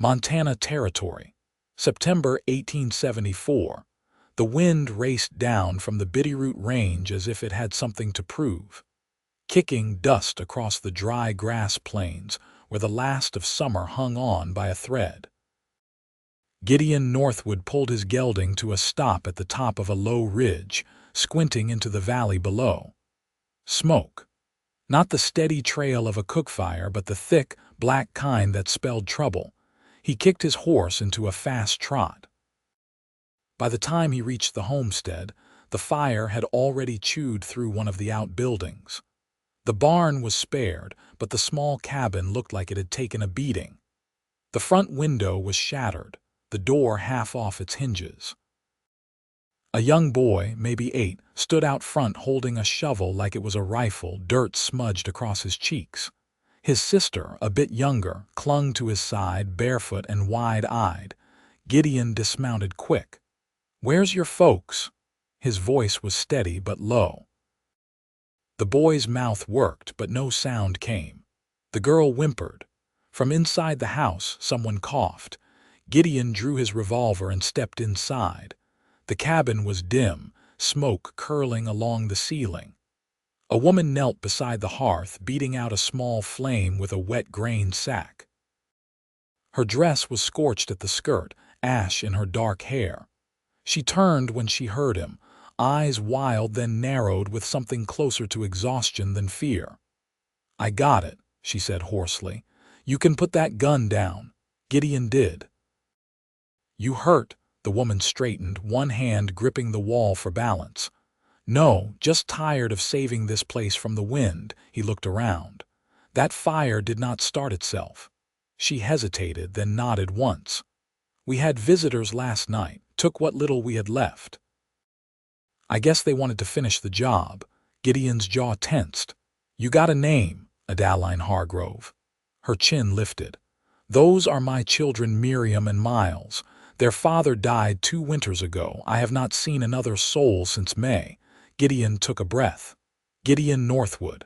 Montana Territory, September 1874. The wind raced down from the Bitterroot Range as if it had something to prove, kicking dust across the dry grass plains where the last of summer hung on by a thread. Gideon Northwood pulled his gelding to a stop at the top of a low ridge, squinting into the valley below. Smoke. Not the steady trail of a cookfire, but the thick, black kind that spelled trouble. He kicked his horse into a fast trot. By the time he reached the homestead, the fire had already chewed through one of the outbuildings. The barn was spared, but the small cabin looked like it had taken a beating. The front window was shattered, the door half off its hinges. A young boy, maybe 8, stood out front holding a shovel like it was a rifle, dirt smudged across his cheeks. His sister, a bit younger, clung to his side, barefoot and wide-eyed. Gideon dismounted quick. "Where's your folks?" His voice was steady but low. The boy's mouth worked, but no sound came. The girl whimpered. From inside the house, someone coughed. Gideon drew his revolver and stepped inside. The cabin was dim, smoke curling along the ceiling. A woman knelt beside the hearth, beating out a small flame with a wet grain sack. Her dress was scorched at the skirt, ash in her dark hair. She turned when she heard him, eyes wild then narrowed with something closer to exhaustion than fear. "I got it," she said hoarsely. "You can put that gun down." Gideon did. "You hurt?" The woman straightened, one hand gripping the wall for balance. "No, just tired of saving this place from the wind." He looked around. "That fire did not start itself." She hesitated, then nodded once. "We had visitors last night, took what little we had left. I guess they wanted to finish the job." Gideon's jaw tensed. "You got a name?" Adaline Hargrove. Her chin lifted. "Those are my children, Miriam and Miles. Their father died 2 winters ago. I have not seen another soul since May." Gideon took a breath. "Gideon Northwood."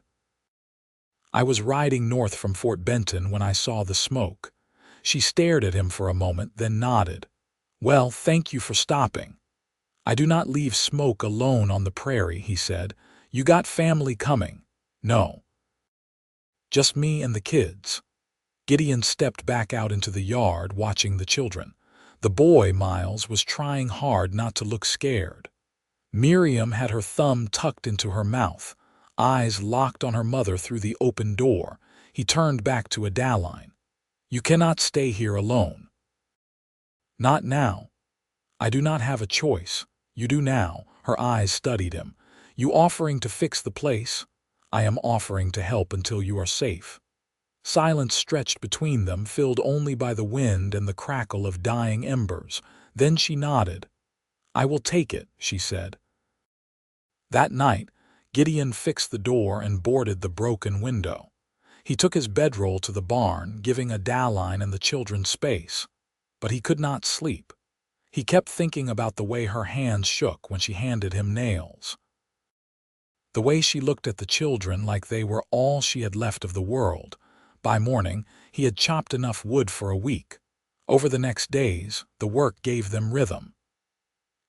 "I was riding north from Fort Benton when I saw the smoke." She stared at him for a moment, then nodded. "Well, thank you for stopping." "I do not leave smoke alone on the prairie," he said. "You got family coming?" "No. Just me and the kids." Gideon stepped back out into the yard, watching the children. The boy, Miles, was trying hard not to look scared. Miriam had her thumb tucked into her mouth, eyes locked on her mother through the open door. He turned back to Adaline. "You cannot stay here alone." "Not now." "I do not have a choice." "You do now." Her eyes studied him. "You offering to fix the place?" "I am offering to help until you are safe." Silence stretched between them, filled only by the wind and the crackle of dying embers. Then she nodded. "I will take it," she said. That night, Gideon fixed the door and boarded the broken window. He took his bedroll to the barn, giving Adaline and the children space. But he could not sleep. He kept thinking about the way her hands shook when she handed him nails. The way she looked at the children like they were all she had left of the world. By morning, he had chopped enough wood for a week. Over the next days, the work gave them rhythm.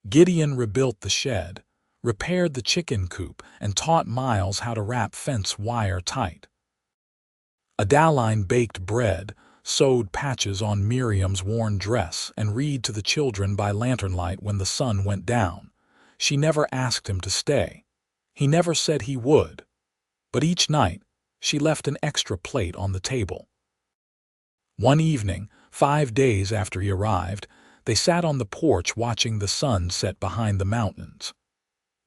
Gideon rebuilt the shed, repaired the chicken coop, and taught Miles how to wrap fence wire tight. Adaline baked bread, sewed patches on Miriam's worn dress, and read to the children by lanternlight when the sun went down. She never asked him to stay. He never said he would. But each night, she left an extra plate on the table. One evening, 5 days after he arrived, they sat on the porch watching the sun set behind the mountains.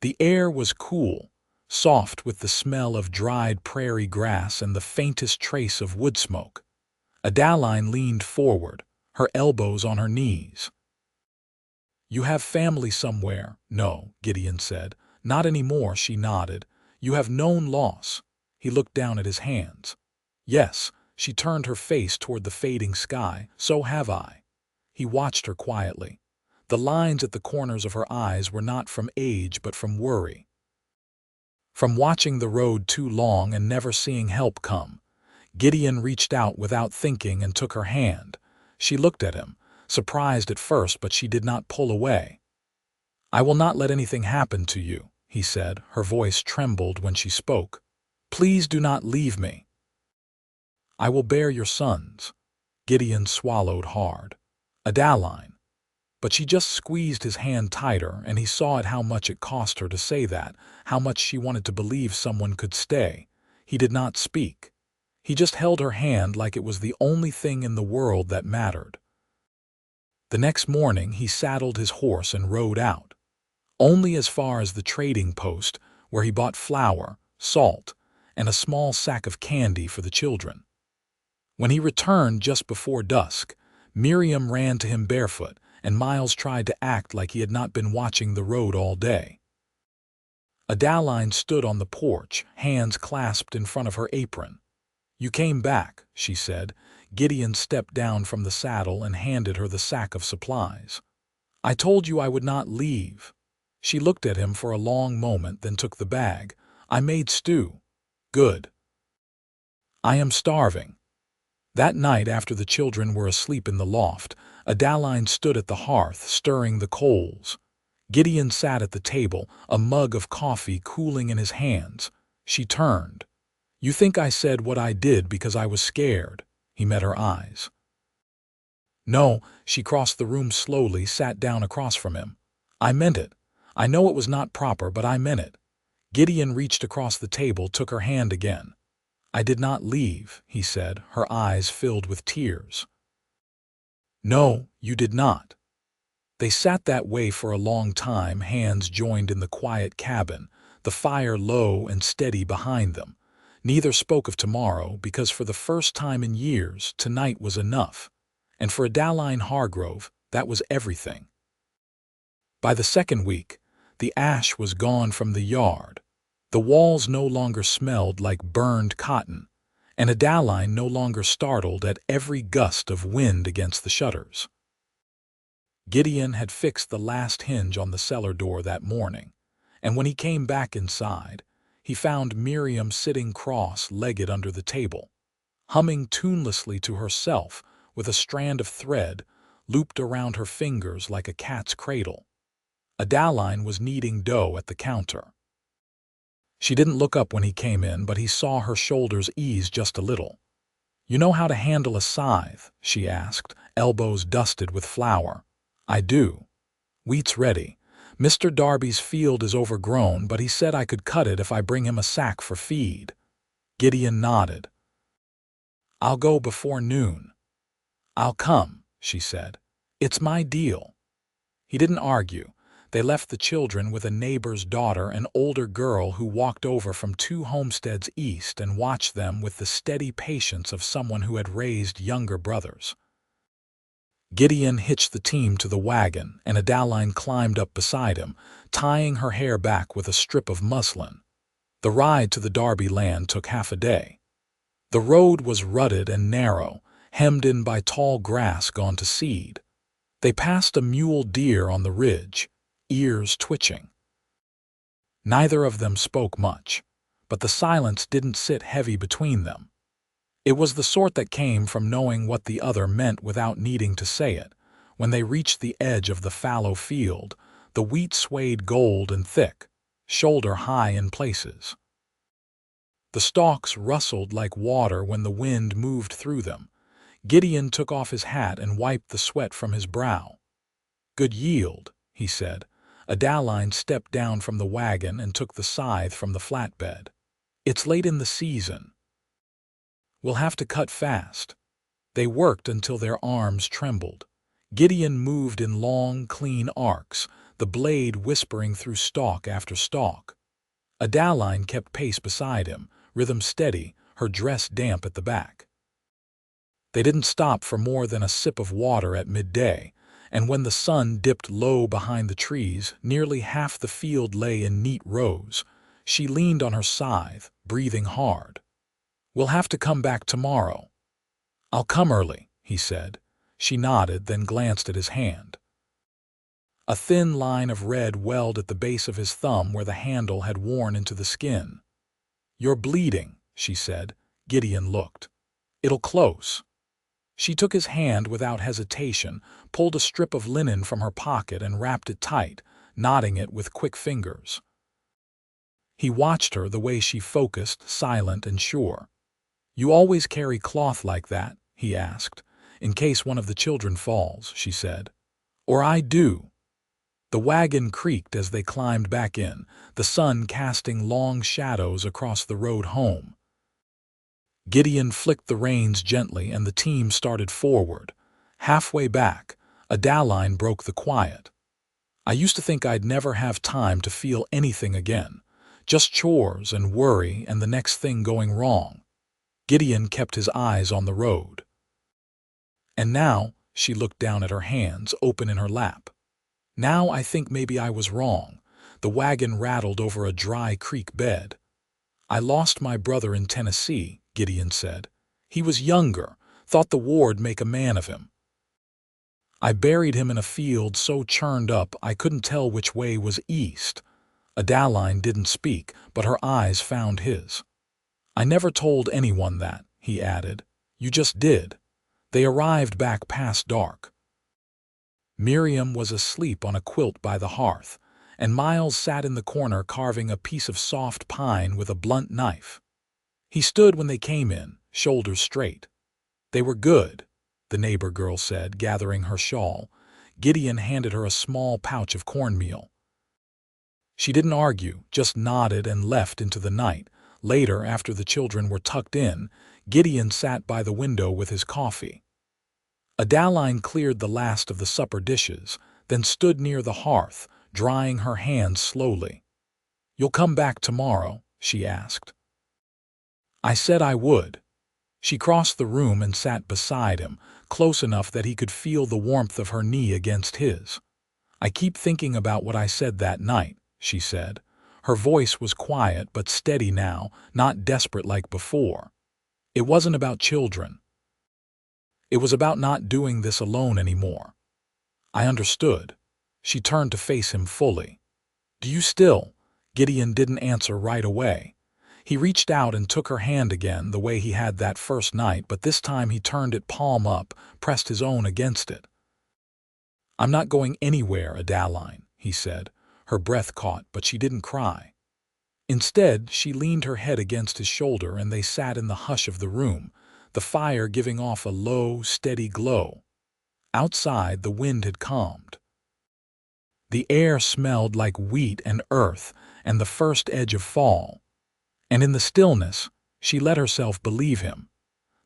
The air was cool, soft with the smell of dried prairie grass and the faintest trace of wood smoke. Adaline leaned forward, her elbows on her knees. "You have family somewhere?" "No," Gideon said. "Not anymore," she nodded. "You have known loss." He looked down at his hands. "Yes." She turned her face toward the fading sky. "So have I." He watched her quietly. The lines at the corners of her eyes were not from age but from worry. From watching the road too long and never seeing help come. Gideon reached out without thinking and took her hand. She looked at him, surprised at first, but she did not pull away. "I will not let anything happen to you," he said. Her voice trembled when she spoke. "Please do not leave me. I will bear your sons." Gideon swallowed hard. "Adaline." But she just squeezed his hand tighter, and he saw how much it cost her to say that, how much she wanted to believe someone could stay. He did not speak. He just held her hand like it was the only thing in the world that mattered. The next morning he saddled his horse and rode out. Only as far as the trading post, where he bought flour, salt, and a small sack of candy for the children. When he returned just before dusk, Miriam ran to him barefoot, and Miles tried to act like he had not been watching the road all day. Adaline stood on the porch, hands clasped in front of her apron. "You came back," she said. Gideon stepped down from the saddle and handed her the sack of supplies. "I told you I would not leave." She looked at him for a long moment, then took the bag. "I made stew." "Good." "I am starving." That night, after the children were asleep in the loft, Adaline stood at the hearth, stirring the coals. Gideon sat at the table, a mug of coffee cooling in his hands. She turned. "You think I said what I did because I was scared?" He met her eyes. "No." She crossed the room slowly, sat down across from him. "I meant it. I know it was not proper, but I meant it." Gideon reached across the table, took her hand again. "I did not leave," he said, her eyes filled with tears. "No, you did not." They sat that way for a long time, hands joined in the quiet cabin, the fire low and steady behind them. Neither spoke of tomorrow, because for the first time in years, tonight was enough. And for Adaline Hargrove, that was everything. By the second week, the ash was gone from the yard. The walls no longer smelled like burned cotton, and Adaline no longer startled at every gust of wind against the shutters. Gideon had fixed the last hinge on the cellar door that morning, and when he came back inside, he found Miriam sitting cross-legged under the table, humming tunelessly to herself with a strand of thread looped around her fingers like a cat's cradle. Adaline was kneading dough at the counter. She didn't look up when he came in, but he saw her shoulders ease just a little. "You know how to handle a scythe?" she asked, elbows dusted with flour. "I do. Wheat's ready. Mr. Darby's field is overgrown, but he said I could cut it if I bring him a sack for feed." Gideon nodded. "I'll go before noon." "I'll come," she said. "It's my deal." He didn't argue. They left the children with a neighbor's daughter, an older girl who walked over from 2 homesteads east, and watched them with the steady patience of someone who had raised younger brothers. Gideon hitched the team to the wagon, and Adaline climbed up beside him, tying her hair back with a strip of muslin. The ride to the Darby land took half a day. The road was rutted and narrow, hemmed in by tall grass gone to seed. They passed a mule deer on the ridge, ears twitching. Neither of them spoke much, but the silence didn't sit heavy between them. It was the sort that came from knowing what the other meant without needing to say it. When they reached the edge of the fallow field, the wheat swayed gold and thick, shoulder high in places. The stalks rustled like water when the wind moved through them. Gideon took off his hat and wiped the sweat from his brow. "Good yield," he said. Adaline stepped down from the wagon and took the scythe from the flatbed. "It's late in the season. We'll have to cut fast." They worked until their arms trembled. Gideon moved in long, clean arcs, the blade whispering through stalk after stalk. Adaline kept pace beside him, rhythm steady, her dress damp at the back. They didn't stop for more than a sip of water at midday, and when the sun dipped low behind the trees, nearly half the field lay in neat rows. She leaned on her scythe, breathing hard. "We'll have to come back tomorrow." "I'll come early," he said. She nodded, then glanced at his hand. A thin line of red welled at the base of his thumb where the handle had worn into the skin. "You're bleeding," she said. Gideon looked. "It'll close." She took his hand without hesitation, pulled a strip of linen from her pocket and wrapped it tight, knotting it with quick fingers. He watched her the way she focused, silent and sure. "You always carry cloth like that?" he asked. "In case one of the children falls," she said. "Or I do." The wagon creaked as they climbed back in, the sun casting long shadows across the road home. Gideon flicked the reins gently and the team started forward. Halfway back, Adaline broke the quiet. "I used to think I'd never have time to feel anything again. Just chores and worry and the next thing going wrong." Gideon kept his eyes on the road. "And now," she looked down at her hands, open in her lap. "Now I think maybe I was wrong." The wagon rattled over a dry creek bed. "I lost my brother in Tennessee," Gideon said. "He was younger, thought the war'd make a man of him. I buried him in a field so churned up I couldn't tell which way was east." Adaline didn't speak, but her eyes found his. "I never told anyone that," he added. "You just did." They arrived back past dark. Miriam was asleep on a quilt by the hearth, and Miles sat in the corner carving a piece of soft pine with a blunt knife. He stood when they came in, shoulders straight. "They were good," the neighbor girl said, gathering her shawl. Gideon handed her a small pouch of cornmeal. She didn't argue, just nodded and left into the night. Later, after the children were tucked in, Gideon sat by the window with his coffee. Adaline cleared the last of the supper dishes, then stood near the hearth, drying her hands slowly. "You'll come back tomorrow?" she asked. "I said I would." She crossed the room and sat beside him, close enough that he could feel the warmth of her knee against his. "I keep thinking about what I said that night," she said. Her voice was quiet but steady now, not desperate like before. "It wasn't about children. It was about not doing this alone anymore." "I understood." She turned to face him fully. "Do you still?" Gideon didn't answer right away. He reached out and took her hand again the way he had that first night, but this time he turned it palm up, pressed his own against it. "I'm not going anywhere, Adaline," he said. Her breath caught, but she didn't cry. Instead, she leaned her head against his shoulder and they sat in the hush of the room, the fire giving off a low, steady glow. Outside, the wind had calmed. The air smelled like wheat and earth and the first edge of fall. And in the stillness, she let herself believe him.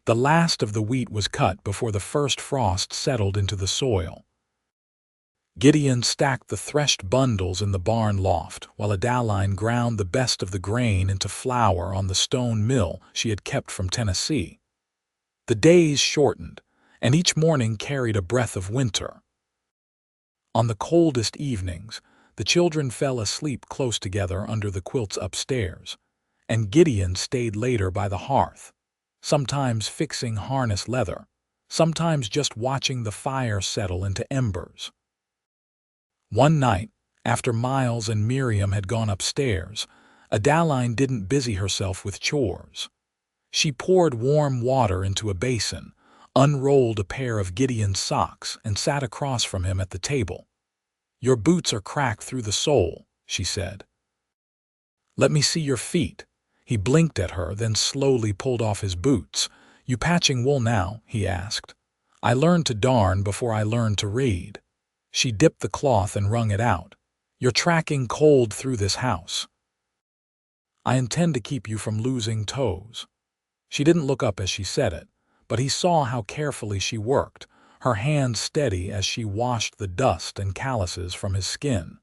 The last of the wheat was cut before the first frost settled into the soil. Gideon stacked the threshed bundles in the barn loft, while Adaline ground the best of the grain into flour on the stone mill she had kept from Tennessee. The days shortened, and each morning carried a breath of winter. On the coldest evenings, the children fell asleep close together under the quilts upstairs, and Gideon stayed later by the hearth, sometimes fixing harness leather, sometimes just watching the fire settle into embers. One night, after Miles and Miriam had gone upstairs, Adaline didn't busy herself with chores. She poured warm water into a basin, unrolled a pair of Gideon's socks, and sat across from him at the table. "Your boots are cracked through the sole," she said. "Let me see your feet." He blinked at her, then slowly pulled off his boots. "You patching wool now?" he asked. "I learned to darn before I learned to read." She dipped the cloth and wrung it out. "You're tracking cold through this house. I intend to keep you from losing toes." She didn't look up as she said it, but he saw how carefully she worked, her hands steady as she washed the dust and calluses from his skin.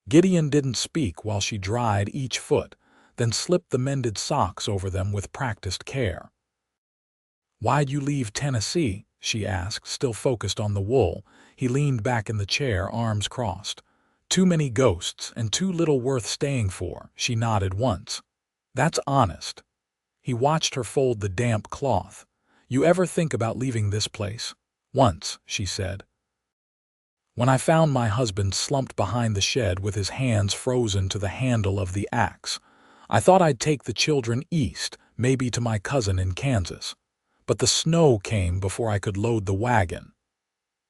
Gideon didn't speak while she dried each foot, then slipped the mended socks over them with practiced care. "Why'd you leave Tennessee?" she asked, still focused on the wool. He leaned back in the chair, arms crossed. "Too many ghosts and too little worth staying for," she nodded once. "That's honest." He watched her fold the damp cloth. "You ever think about leaving this place?" "Once," she said. "When I found my husband slumped behind the shed with his hands frozen to the handle of the axe, I thought I'd take the children east, maybe to my cousin in Kansas. but the snow came before I could load the wagon.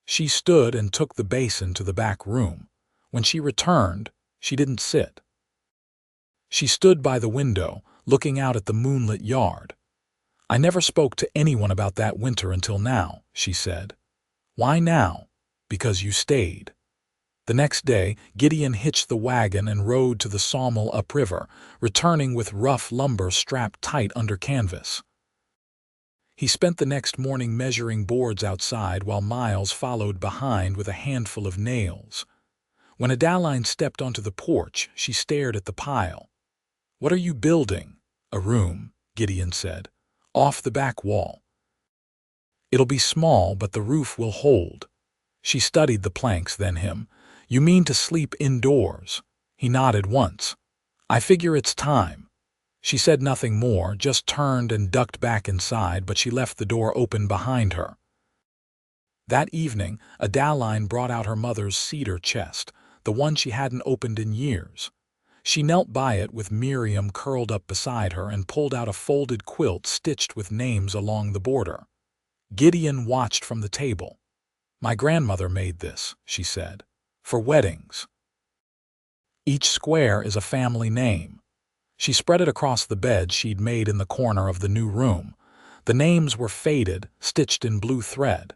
She stood and took the basin to the back room. When she returned, she didn't sit. She stood by the window, looking out at the moonlit yard. "I never spoke to anyone about that winter until now," she said. "Why now?" "Because you stayed." The next day, Gideon hitched the wagon and rode to the sawmill upriver, returning with rough lumber strapped tight under canvas. He spent the next morning measuring boards outside while Miles followed behind with a handful of nails. When Adaline stepped onto the porch, she stared at the pile. "What are you building?" "A room," Gideon said. "Off the back wall. It'll be small, but the roof will hold." She studied the planks, then him. "You mean to sleep indoors?" He nodded once. "I figure it's time." She said nothing more, just turned and ducked back inside, but she left the door open behind her. That evening, Adaline brought out her mother's cedar chest, the one she hadn't opened in years. She knelt by it with Miriam curled up beside her and pulled out a folded quilt stitched with names along the border. Gideon watched from the table. "My grandmother made this," she said, "for weddings. Each square is a family name." She spread it across the bed she'd made in the corner of the new room. The names were faded, stitched in blue thread.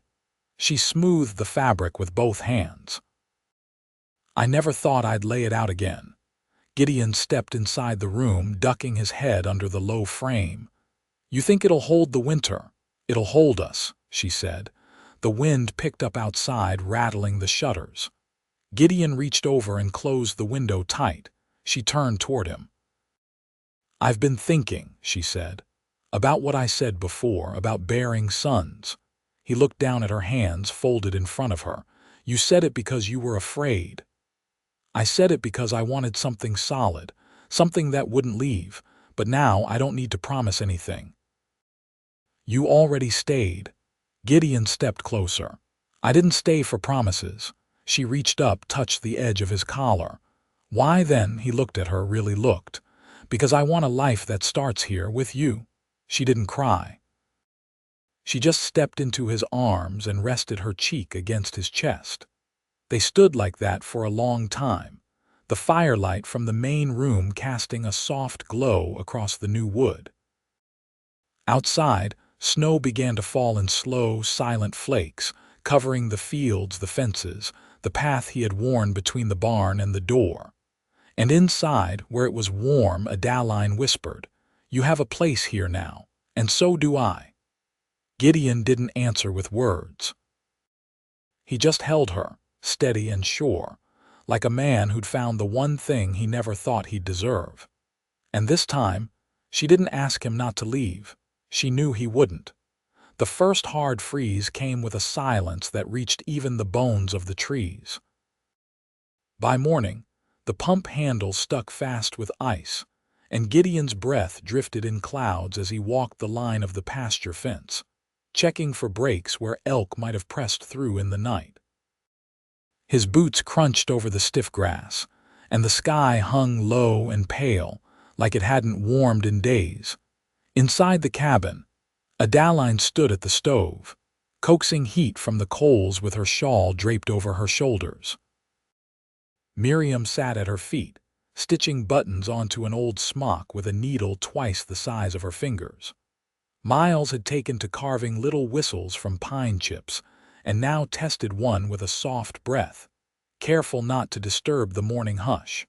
She smoothed the fabric with both hands. "I never thought I'd lay it out again." Gideon stepped inside the room, ducking his head under the low frame. "You think it'll hold the winter?" "It'll hold us," she said. The wind picked up outside, rattling the shutters. Gideon reached over and closed the window tight. She turned toward him. "I've been thinking," she said, "about what I said before, about bearing sons." He looked down at her hands folded in front of her. "You said it because you were afraid." "I said it because I wanted something solid, something that wouldn't leave, but now I don't need to promise anything." "You already stayed." Gideon stepped closer. "I didn't stay for promises." She reached up, touched the edge of his collar. "Why then?" He looked at her, really looked. "Because I want a life that starts here with you." She didn't cry. She just stepped into his arms and rested her cheek against his chest. They stood like that for a long time, the firelight from the main room casting a soft glow across the new wood. Outside, snow began to fall in slow, silent flakes, covering the fields, the fences, the path he had worn between the barn and the door. And inside, where it was warm, Adaline whispered, "You have a place here now, and so do I." Gideon didn't answer with words. He just held her, steady and sure, like a man who'd found the one thing he never thought he'd deserve. And this time, she didn't ask him not to leave. She knew he wouldn't. The first hard freeze came with a silence that reached even the bones of the trees. By morning, the pump handle stuck fast with ice, and Gideon's breath drifted in clouds as he walked the line of the pasture fence, checking for breaks where elk might have pressed through in the night. His boots crunched over the stiff grass, and the sky hung low and pale, like it hadn't warmed in days. Inside the cabin, Adaline stood at the stove, coaxing heat from the coals with her shawl draped over her shoulders. Miriam sat at her feet, stitching buttons onto an old smock with a needle twice the size of her fingers. Miles had taken to carving little whistles from pine chips, and now tested one with a soft breath, careful not to disturb the morning hush.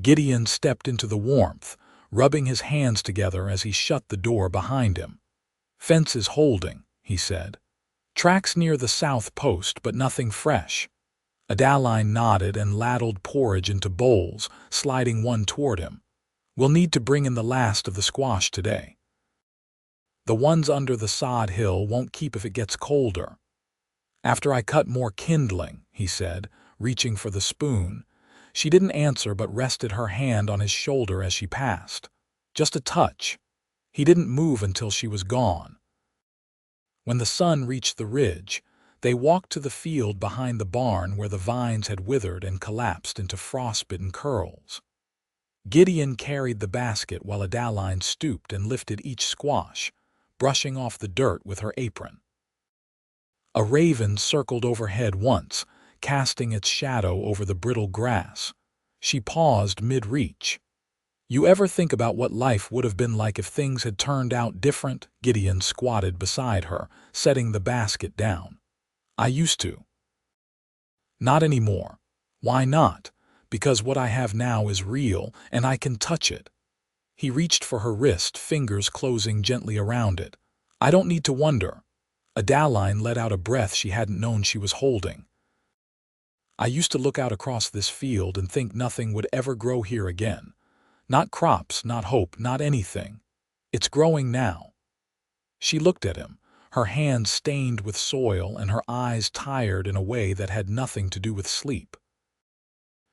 Gideon stepped into the warmth, rubbing his hands together as he shut the door behind him. "Fence is holding," he said. "Tracks near the south post, but nothing fresh." Adaline nodded and ladled porridge into bowls, sliding one toward him. "We'll need to bring in the last of the squash today. The ones under the sod hill won't keep if it gets colder." "After I cut more kindling," he said, reaching for the spoon. She didn't answer but rested her hand on his shoulder as she passed. Just a touch. He didn't move until she was gone. When the sun reached the ridge, they walked to the field behind the barn where the vines had withered and collapsed into frostbitten curls. Gideon carried the basket while Adaline stooped and lifted each squash, brushing off the dirt with her apron. A raven circled overhead once, casting its shadow over the brittle grass. She paused mid-reach. "You ever think about what life would have been like if things had turned out different?" Gideon squatted beside her, setting the basket down. "I used to." "Not anymore." "Why not?" "Because what I have now is real, and I can touch it." He reached for her wrist, fingers closing gently around it. "I don't need to wonder." Adaline let out a breath she hadn't known she was holding. "I used to look out across this field and think nothing would ever grow here again. Not crops, not hope, not anything. It's growing now." She looked at him, her hands stained with soil and her eyes tired in a way that had nothing to do with sleep.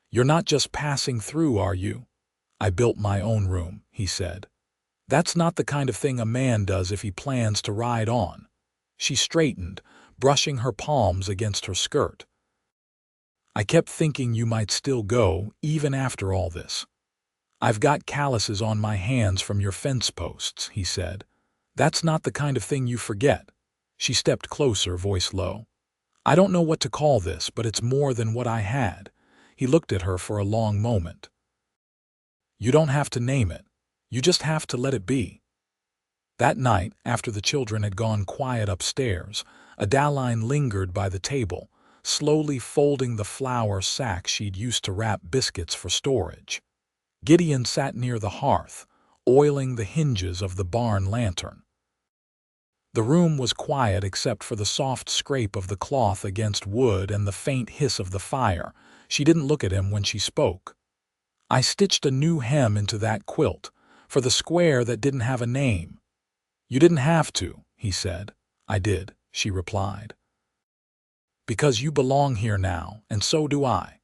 "You're not just passing through, are you?" "I built my own room," he said. "That's not the kind of thing a man does if he plans to ride on." She straightened, brushing her palms against her skirt. "I kept thinking you might still go, even after all this." "I've got calluses on my hands from your fence posts," he said. "That's not the kind of thing you forget." She stepped closer, voice low. "I don't know what to call this, but it's more than what I had." He looked at her for a long moment. "You don't have to name it. You just have to let it be." That night, after the children had gone quiet upstairs, Adaline lingered by the table, slowly folding the flour sack she'd used to wrap biscuits for storage. Gideon sat near the hearth, oiling the hinges of the barn lantern. The room was quiet except for the soft scrape of the cloth against wood and the faint hiss of the fire. She didn't look at him when she spoke. "I stitched a new hem into that quilt, for the square that didn't have a name." "You didn't have to," he said. "I did," she replied. "Because you belong here now, and so do I."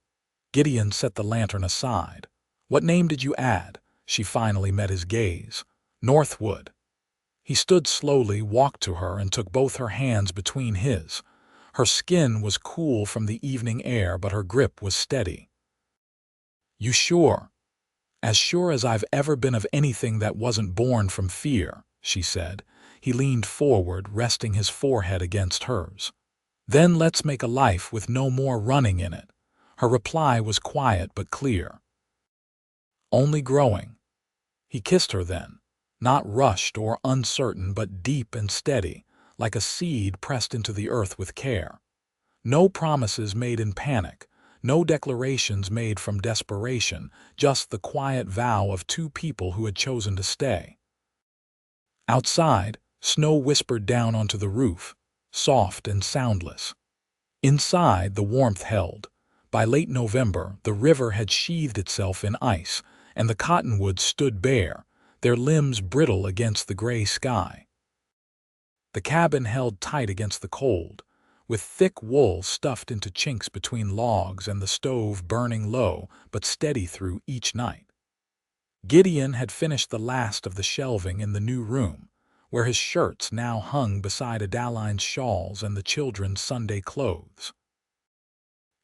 Gideon set the lantern aside. "What name did you add?" She finally met his gaze. "Northwood." He stood slowly, walked to her, and took both her hands between his. Her skin was cool from the evening air, but her grip was steady. "You sure?" "As sure as I've ever been of anything that wasn't born from fear," she said. He leaned forward, resting his forehead against hers. "Then let's make a life with no more running in it." Her reply was quiet but clear. "Only growing." He kissed her then, not rushed or uncertain, but deep and steady, like a seed pressed into the earth with care. No promises made in panic, no declarations made from desperation, just the quiet vow of two people who had chosen to stay. Outside, snow whispered down onto the roof, soft and soundless. Inside, the warmth held. By late November, the river had sheathed itself in ice, and the cottonwoods stood bare, their limbs brittle against the gray sky. The cabin held tight against the cold, with thick wool stuffed into chinks between logs and the stove burning low but steady through each night. Gideon had finished the last of the shelving in the new room, where his shirts now hung beside Adaline's shawls and the children's Sunday clothes.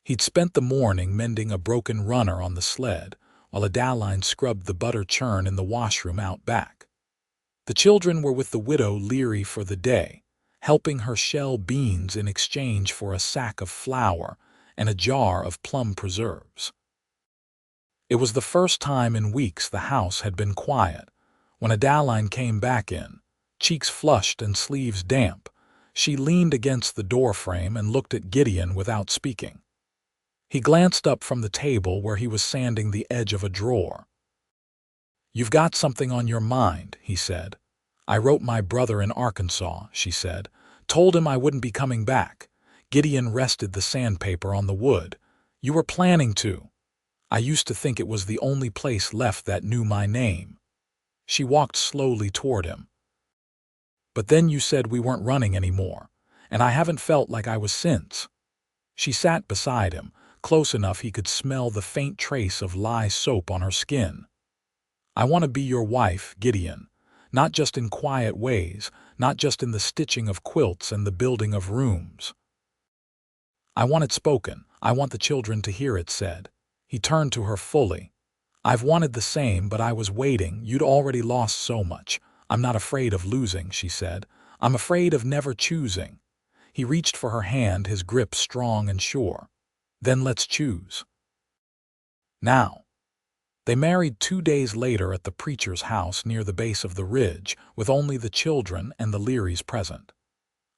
He'd spent the morning mending a broken runner on the sled, while Adaline scrubbed the butter churn in the washroom out back. The children were with the widow Leary for the day, helping her shell beans in exchange for a sack of flour and a jar of plum preserves. It was the first time in weeks the house had been quiet. When Adaline came back in, cheeks flushed and sleeves damp, she leaned against the doorframe and looked at Gideon without speaking. He glanced up from the table where he was sanding the edge of a drawer. "You've got something on your mind," he said. "I wrote my brother in Arkansas," she said. "Told him I wouldn't be coming back." Gideon rested the sandpaper on the wood. "You were planning to." "I used to think it was the only place left that knew my name." She walked slowly toward him. "But then you said we weren't running anymore, and I haven't felt like I was since." She sat beside him, close enough he could smell the faint trace of lye soap on her skin. "I want to be your wife, Gideon, not just in quiet ways, not just in the stitching of quilts and the building of rooms. I want it spoken. I want the children to hear it said." He turned to her fully. "I've wanted the same, but I was waiting. You'd already lost so much. I'm not afraid of losing, she said. I'm afraid of never choosing. He reached for her hand, his grip strong and sure. Then let's choose. Now. They married 2 days later at the preacher's house near the base of the ridge, with only the children and the Learys present.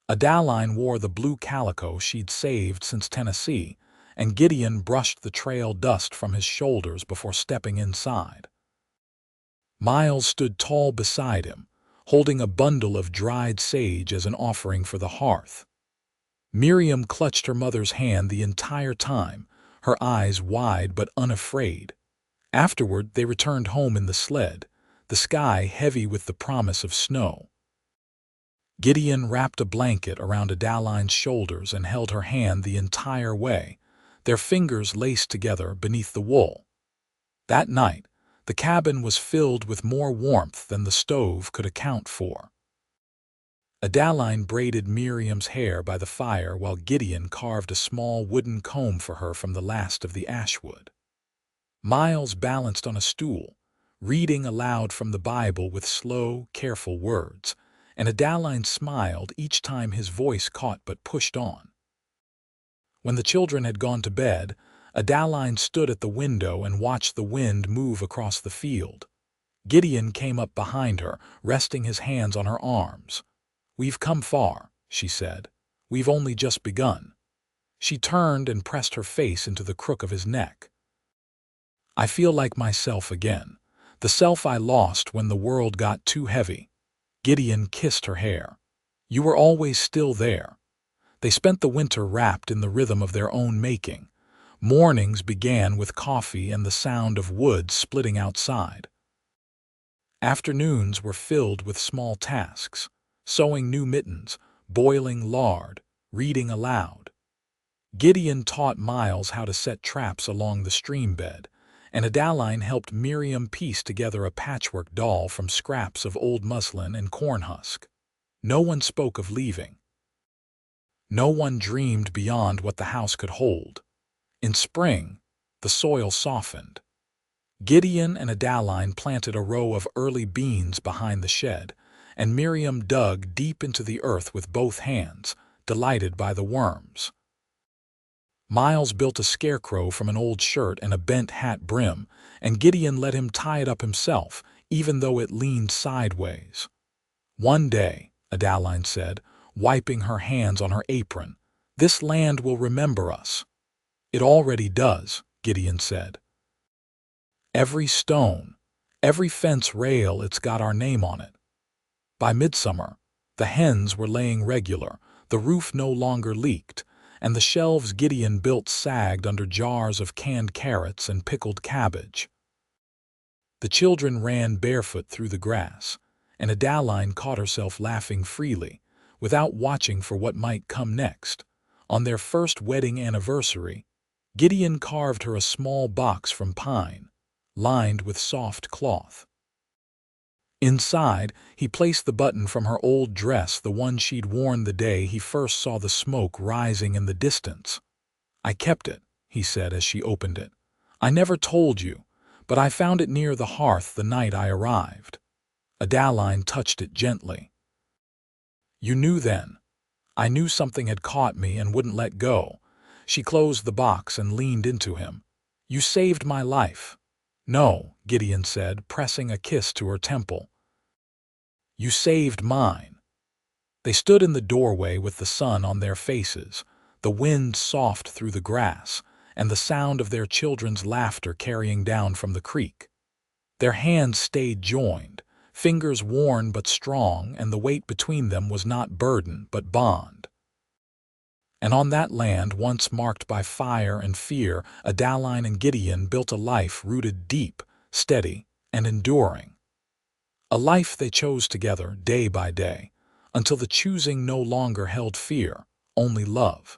Adaline wore the blue calico she'd saved since Tennessee, and Gideon brushed the trail dust from his shoulders before stepping inside. Miles stood tall beside him, holding a bundle of dried sage as an offering for the hearth. Miriam clutched her mother's hand the entire time, her eyes wide but unafraid. Afterward, they returned home in the sled, the sky heavy with the promise of snow. Gideon wrapped a blanket around Adaline's shoulders and held her hand the entire way, their fingers laced together beneath the wool. That night, the cabin was filled with more warmth than the stove could account for. Adaline braided Miriam's hair by the fire while Gideon carved a small wooden comb for her from the last of the ashwood. Miles balanced on a stool, reading aloud from the Bible with slow, careful words, and Adaline smiled each time his voice caught but pushed on. When the children had gone to bed, Adaline stood at the window and watched the wind move across the field. Gideon came up behind her, resting his hands on her arms. "We've come far," she said. "We've only just begun." She turned and pressed her face into the crook of his neck. "I feel like myself again, the self I lost when the world got too heavy." Gideon kissed her hair. "You were always still there." They spent the winter wrapped in the rhythm of their own making. Mornings began with coffee and the sound of wood splitting outside. Afternoons were filled with small tasks, sewing new mittens, boiling lard, reading aloud. Gideon taught Miles how to set traps along the stream bed, and Adaline helped Miriam piece together a patchwork doll from scraps of old muslin and corn husk. No one spoke of leaving. No one dreamed beyond what the house could hold. In spring, the soil softened. Gideon and Adaline planted a row of early beans behind the shed, and Miriam dug deep into the earth with both hands, delighted by the worms. Miles built a scarecrow from an old shirt and a bent hat brim, and Gideon let him tie it up himself, even though it leaned sideways. "One day," Adaline said, wiping her hands on her apron, "this land will remember us." "It already does," Gideon said. "Every stone, every fence rail, it's got our name on it." By midsummer, the hens were laying regular, the roof no longer leaked, and the shelves Gideon built sagged under jars of canned carrots and pickled cabbage. The children ran barefoot through the grass, and Adaline caught herself laughing freely, without watching for what might come next. On their first wedding anniversary, Gideon carved her a small box from pine, lined with soft cloth. Inside, he placed the button from her old dress, the one she'd worn the day he first saw the smoke rising in the distance. "I kept it," he said as she opened it. "I never told you, but I found it near the hearth the night I arrived." Adaline touched it gently. "You knew then." "I knew something had caught me and wouldn't let go." She closed the box and leaned into him. "You saved my life." "No," Gideon said, pressing a kiss to her temple. "You saved mine." They stood in the doorway with the sun on their faces, the wind soft through the grass, and the sound of their children's laughter carrying down from the creek. Their hands stayed joined, fingers worn but strong, and the weight between them was not burden but bond. And on that land once marked by fire and fear, Adaline and Gideon built a life rooted deep, steady, and enduring. A life they chose together day by day, until the choosing no longer held fear, only love.